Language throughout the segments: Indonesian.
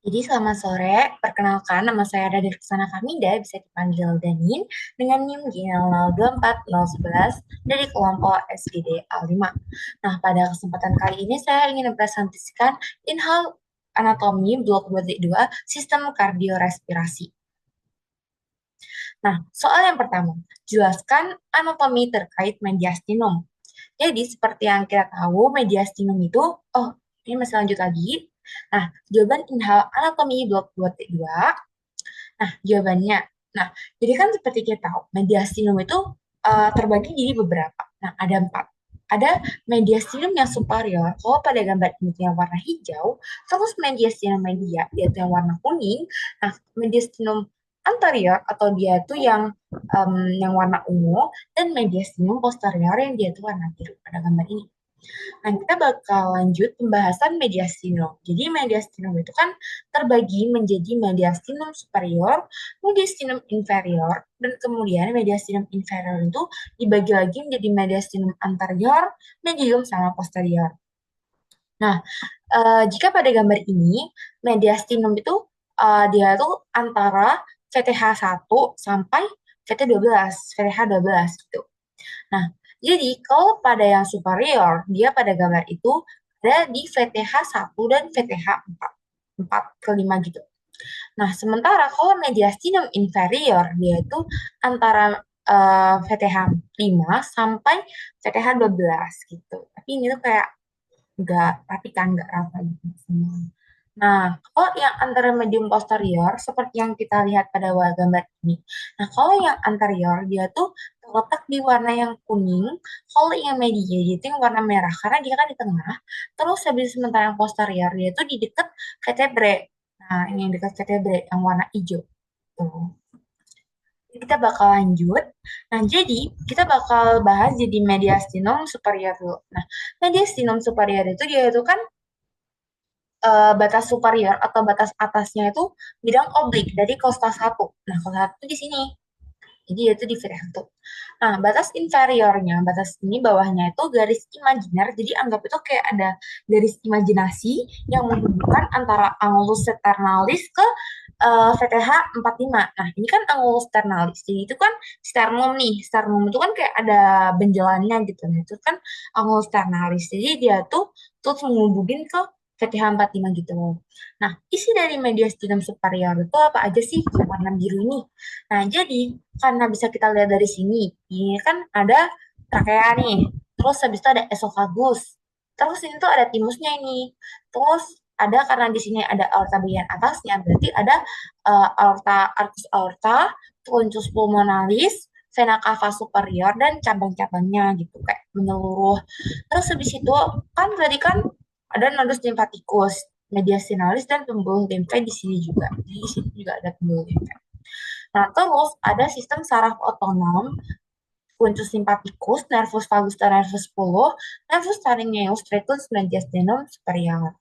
Jadi selamat sore, perkenalkan nama saya Radit Kusana Kamida, bisa dipanggil Danin, dengan NIM G0024011 dari kelompok SGD A5. Nah, pada kesempatan kali ini saya ingin mempresentasikan Inhal Anatomi Blok 2 Sistem Kardiorespirasi. Nah, soal yang pertama, jelaskan anatomi terkait mediastinum. Jadi, seperti yang kita tahu, mediastinum itu, ini masih lanjut lagi. Nah, jawaban Inhal Anatomi Blok 2 Nah, jawabannya. Nah, jadi kan seperti kita tahu, mediastinum itu terbagi jadi beberapa. Nah, ada empat. Ada mediastinum yang superior, kalau pada gambar ini yang warna hijau, terus mediastinum media, yaitu yang warna kuning. Nah, mediastinum anterior atau dia itu yang warna ungu, dan mediastinum posterior yang dia itu warna biru pada gambar ini. Nah, kita bakal lanjut pembahasan mediastinum. Jadi, mediastinum itu kan terbagi menjadi mediastinum superior, mediastinum inferior, dan kemudian mediastinum inferior itu dibagi lagi menjadi mediastinum anterior, medium, sama posterior. Nah, jika pada gambar ini, mediastinum itu dia tuh antara VTH1 sampai VT12, VTH12 gitu. Nah, jadi kalau pada yang superior, dia pada gambar itu ada di VTH1 dan VTH4. 4 ke 5 gitu. Nah, sementara kalau mediastinum inferior, dia itu antara VTH5 sampai VTH12 gitu. Tapi ini tuh kayak nggak rapi kan, nggak rata gitu semua. Nah, kalau yang antara medium posterior, seperti yang kita lihat pada gambar ini. Nah, kalau yang anterior, dia tuh terletak di warna yang kuning. Kalau yang media, dia itu yang warna merah, karena dia kan di tengah. Terus habis sementara yang posterior, dia tuh di dekat vertebrae. Nah, ini yang dekat vertebrae, yang warna hijau. Tuh. Kita bakal lanjut. Nah, jadi kita bakal bahas jadi mediastinum superior dulu. Nah, mediastinum superior itu dia itu kan batas superior atau batas atasnya itu bidang oblik dari kosta 1. Nah, kosta 1 itu di sini. Jadi itu di V1. Nah, batas inferiornya, batas ini bawahnya itu garis imajiner. Jadi anggap itu kayak ada garis imajinasi yang menghubungkan antara angulus sternalis ke VTH 45. Nah, ini kan angulus sternalis. Jadi itu kan sternum nih. Sternum itu kan kayak ada benjolannya gitu. Nah, itu kan angulus sternalis. Jadi dia tuh menghubungin ke VTH 45 gitu. Nah, isi dari mediastinum superior itu apa aja sih yang warna biru ini? Nah, jadi karena bisa kita lihat dari sini, ini kan ada trakea nih, terus habis itu ada esofagus, terus ini tuh ada timusnya ini, terus ada karena di sini ada aorta bagian atasnya, berarti ada aorta arcus aorta, truncus pulmonalis, vena cava superior dan cabang-cabangnya gitu kayak menyeluruh. Terus habis itu kan tadi kan ada nodus limfatikus, mediastinalis dan pembuluh limfa di sini juga. Jadi di sini juga ada pembuluh limfa. Nah, terus ada sistem saraf otonom, puncus simpaticus, nervus vagus dan nervus 10, nervus pharyngeus, tragus, mediastinum superior.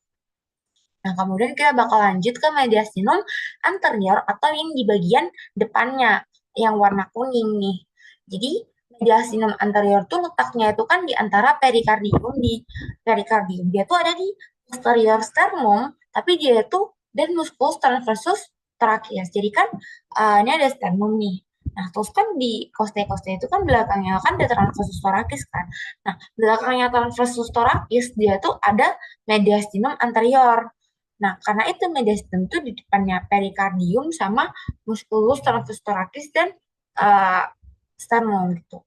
Nah, kemudian kita bakal lanjut ke mediastinum anterior atau yang di bagian depannya, yang warna kuning nih. Jadi, mediastinum anterior tuh letaknya itu kan di antara perikardium di perikardium. Dia tuh ada di posterior sternum, tapi dia itu dan musculus transversus tracheus. Jadi kan ini ada sternum nih. Nah, terus kan di koste-koste itu kan belakangnya kan ada transversus thoracis kan. Nah, belakangnya transversus thoracis dia tuh ada mediastinum anterior. Nah, karena itu mediastinum itu di depannya perikardium sama musculus transversus thoracis dan uh, sternum gitu.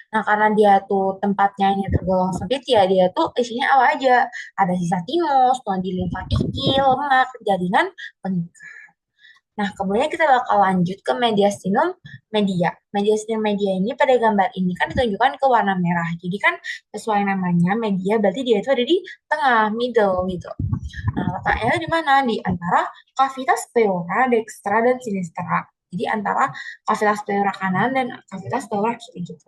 Nah, karena dia tuh tempatnya ini tergolong sempit ya, dia tuh isinya apa aja. Ada sisa timus, nodi limfatikil, lemak, jaringan, penyuka. Nah, kemudian kita bakal lanjut ke mediastinum media. Mediastinum media ini pada gambar ini kan ditunjukkan ke warna merah. Jadi kan sesuai namanya media berarti dia itu ada di tengah, middle gitu. Nah, letaknya di mana? Di antara cavitas pleura dextra dan sinistra. Jadi antara cavitas pleura kanan dan cavitas pleura kiri gitu.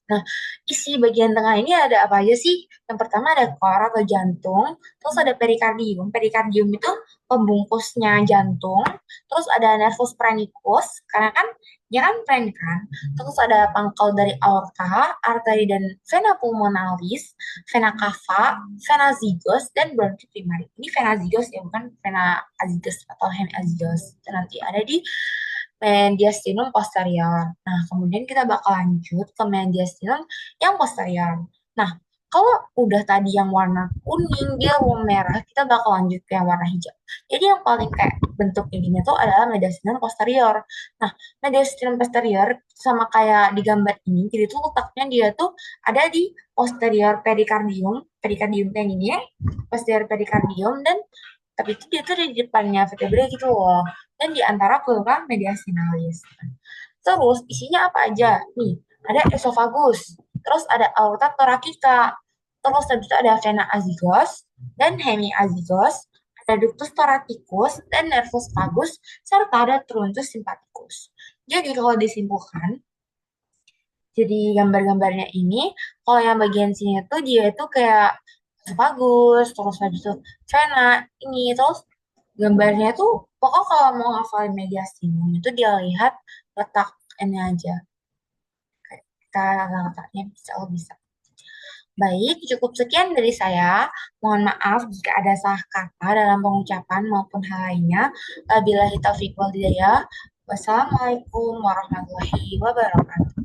Nah, isi bagian tengah ini ada apa aja sih? Yang pertama ada kor atau jantung, terus ada perikardium. Perikardium itu pembungkusnya jantung, terus ada nervus phrenikus, karena kan dia kan phren kan, terus ada pangkal dari aorta, arteri dan vena pulmonalis, vena cava, vena zygos, dan bronchi primaris. Ini vena zygos ya, bukan vena azygos atau hemiazygos. Itu nanti ada di mediastinum posterior. Nah, kemudian kita bakal lanjut ke mediastinum yang posterior. Nah, kalau udah tadi yang warna kuning, dia warna merah, kita bakal lanjut ke yang warna hijau. Jadi yang paling kayak bentuk ini tuh adalah mediastinum posterior. Nah, mediastinum posterior sama kayak di gambar ini, jadi tuh letaknya dia tuh ada di posterior pericardium, pericardium yang ini ya, posterior pericardium, dan tapi itu dia tuh di depannya vertebrae gitu loh, dan di antara pleura mediastinalis. Terus isinya apa aja? Nih, ada esophagus, terus ada aorta thoracica, terus habis itu ada vena azygos dan hemiazygos, ada ductus thoraticus dan nervus vagus, serta ada truntus sympathicus. Jadi kalau disimpulkan, jadi gambar-gambarnya ini, kalau yang bagian sini tuh dia itu kayak bagus, terus habis itu vena ini, terus gambarnya tuh pokok kalau mau ngafalin mediastinum itu dia lihat letak ini aja, kita letaknya bisa, oh bisa. Baik, cukup sekian dari saya. Mohon maaf jika ada salah kata dalam pengucapan maupun hal lainnya. Wabillahi taufiq wal hidayah. Wassalamualaikum warahmatullahi wabarakatuh.